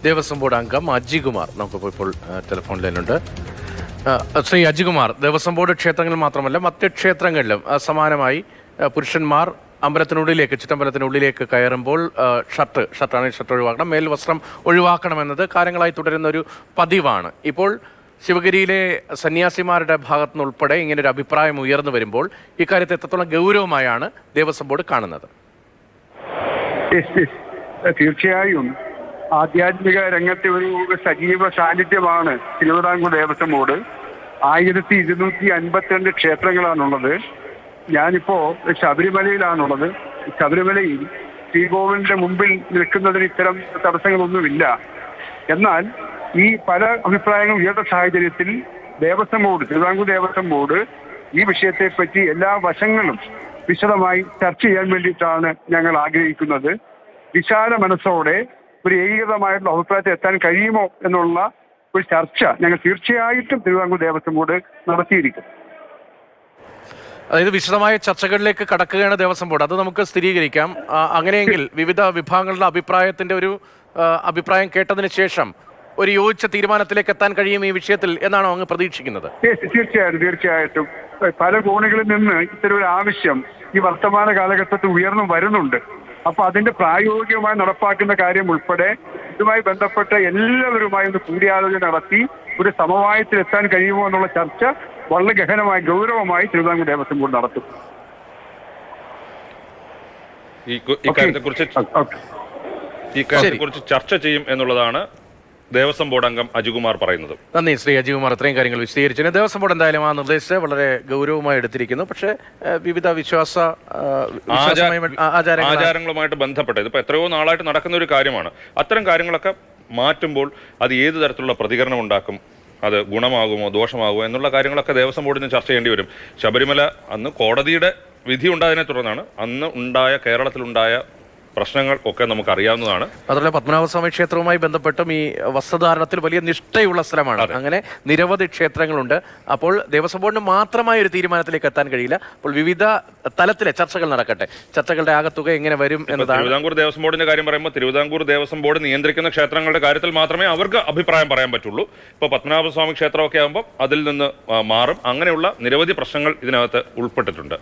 Devaswom board അംഗം അജികുമാർ നമുക്കിപ്പോൾ telephone ലൈനുണ്ട്. Shri Ajikumar, Devaswom board ക്ഷേത്രങ്ങളിൽ മാത്രമല്ല മറ്റ് ക്ഷേത്രങ്ങളിലും സമാനമായി പുരുഷന്മാർ അമ്പലത്തിനുള്ളിലേക്ക് ചിറ്റമ്പലത്തിനുള്ളിലേക്ക് കയറുമ്പോൾ ഷർട്ടാണെങ്കിൽ ഷർട്ട് ഒഴിവാക്കണം, മേൽവസ്ത്രം ഒഴിവാക്കണമെന്നത് കാലങ്ങളായി തുടരുന്ന ഒരു പതിവാണ്. ഇപ്പോൾ ശിവഗിരിയിലെ സന്യാസിമാരുടെ ഭാഗത്തുനിന്ന് ഉൾപ്പെടെ ഇങ്ങനൊരു അഭിപ്രായം ഉയർന്നു വരുമ്പോൾ ഇക്കാര്യത്തെ എത്രത്തോളം ഗൗരവമായാണ് ദേവസ്വം ബോർഡ് കാണുന്നത്? തീർച്ചയായും ആധ്യാത്മിക രംഗത്തെ ഒരു സജീവ സാന്നിധ്യമാണ് തിരുവിതാംകൂർ ദേവസ്വം ബോർഡ്. 1252 ക്ഷേത്രങ്ങളാണുള്ളത്. ഞാനിപ്പോ ശബരിമലയിലാണുള്ളത്. ശബരിമലയിൽ ശ്രീകോവിലിന്റെ മുമ്പിൽ നിൽക്കുന്നതിന് ഇത്തരം തടസ്സങ്ങളൊന്നുമില്ല. എന്നാൽ ഈ പല അഭിപ്രായങ്ങളും ഉയർന്ന സാഹചര്യത്തിൽ ദേവസ്വം ബോർഡ്, തിരുവിതാംകൂർ ദേവസ്വം ബോർഡ് ഈ വിഷയത്തെപ്പറ്റി എല്ലാ വശങ്ങളും വിശദമായി ചർച്ച ചെയ്യാൻ വേണ്ടിയിട്ടാണ് ഞങ്ങൾ ആഗ്രഹിക്കുന്നത്. വിശാല മനസ്സോടെ ഒരു ഏകീകൃതമായിട്ടുള്ള അഭിപ്രായത്തിൽ എത്താൻ കഴിയുമോ എന്നുള്ള ഒരു ചർച്ച ഞങ്ങൾ തീർച്ചയായിട്ടും തിരുവിതാംകൂർ ദേവസ്വം ബോർഡ് നടത്തിയിരിക്കും. അതായത് വിശദമായ ചർച്ചകളിലേക്ക് കടക്കുകയാണ് ദേവസ്വം ബോർഡ്, അത് നമുക്ക് സ്ഥിരീകരിക്കാം. അങ്ങനെയെങ്കിൽ വിവിധ വിഭാഗങ്ങളുടെ അഭിപ്രായം കേട്ടതിന് ശേഷം ഒരു യോജിച്ച തീരുമാനത്തിലേക്ക് എത്താൻ കഴിയും ഈ വിഷയത്തിൽ എന്നാണോ അങ്ങ് പ്രതീക്ഷിക്കുന്നത്? തീർച്ചയായിട്ടും പല കോണുകളിൽ നിന്ന് ഇത്തരം ഒരു ആവശ്യം ഈ വർത്തമാന കാലഘട്ടത്തിൽ ഉയർന്നു വരുന്നുണ്ട്. അപ്പൊ അതിന്റെ പ്രായോഗികമായി നടപ്പാക്കുന്ന കാര്യം ഉൾപ്പെടെ ഇതുമായി ബന്ധപ്പെട്ട എല്ലാവരുമായി ഒന്ന് കൂടിയാലോചന നടത്തി ഒരു സമവായത്തിൽ എത്താൻ കഴിയുമോ എന്നുള്ള ചർച്ച വളരെ ഗൗരവമായി തിരുവിതാംകൂർ ദേവസ്വം ബോർഡ് നടത്തും. ഇക്കാര്യത്തെക്കുറിച്ച് ചർച്ച ചെയ്യും എന്നുള്ളതാണ് ദേവസ്വം ബോർഡ് അംഗം അജികുമാർ പറയുന്നത്. നന്ദി ശ്രീ അജികുമാർ, ഇത്രയും കാര്യങ്ങൾ വിശദീകരിച്ചു. ദേവസ്വം ബോർഡ് എന്തായാലും ആ നിർദ്ദേശത്തെ വളരെ ഗൗരവമായി എടുത്തിരിക്കുന്നു. പക്ഷേ വിവിധ ആചാരങ്ങളുമായിട്ട് ബന്ധപ്പെട്ട് ഇതിപ്പോൾ എത്രയോ നാളായിട്ട് നടക്കുന്ന ഒരു കാര്യമാണ്. അത്തരം കാര്യങ്ങളൊക്കെ മാറ്റുമ്പോൾ അത് ഏത് തരത്തിലുള്ള പ്രതികരണം ഉണ്ടാക്കും, അത് ഗുണമാകുമോ ദോഷമാകുമോ എന്നുള്ള കാര്യങ്ങളൊക്കെ ദേവസ്വം ബോർഡിന് ചർച്ച ചെയ്യേണ്ടി വരും. ശബരിമല അന്ന് കോടതിയുടെ വിധി ഉണ്ടായതിനെ തുടർന്നാണ് അന്ന് കേരളത്തിലുണ്ടായ പ്രശ്നങ്ങൾ ഒക്കെ നമുക്ക് അറിയാവുന്നതാണ്. അതുപോലെ പത്മനാഭസ്വാമി ക്ഷേത്രവുമായി ബന്ധപ്പെട്ടും ഈ വസ്ത്രധാരണത്തിൽ വലിയ നിഷ്ഠയുള്ള സ്ഥലമാണ്. അങ്ങനെ നിരവധി ക്ഷേത്രങ്ങളുണ്ട്. അപ്പോൾ ദേവസ്വം ബോർഡിന് മാത്രമായ ഒരു തീരുമാനത്തിലേക്ക് എത്താൻ കഴിയില്ല. അപ്പോൾ വിവിധ തലത്തിലെ ചർച്ചകൾ നടക്കട്ടെ. ചർച്ചകളുടെ ആകത്തുക എങ്ങനെ വരും എന്നതാണ്. തിരുവിതാംകൂർ ദേവസ്വം ബോർഡിന്റെ കാര്യം പറയുമ്പോൾ തിരുവിതാംകൂർ ദേവസ്വം ബോർഡ് നിയന്ത്രിക്കുന്ന ക്ഷേത്രങ്ങളുടെ കാര്യത്തിൽ മാത്രമേ അവർക്ക് അഭിപ്രായം പറയാൻ പറ്റുള്ളൂ. ഇപ്പോൾ പത്മനാഭസ്വാമി ക്ഷേത്രമൊക്കെ ആകുമ്പോൾ അതിൽ നിന്ന് മാറും. അങ്ങനെയുള്ള നിരവധി പ്രശ്നങ്ങൾ ഇതിനകത്ത് ഉൾപ്പെട്ടിട്ടുണ്ട്.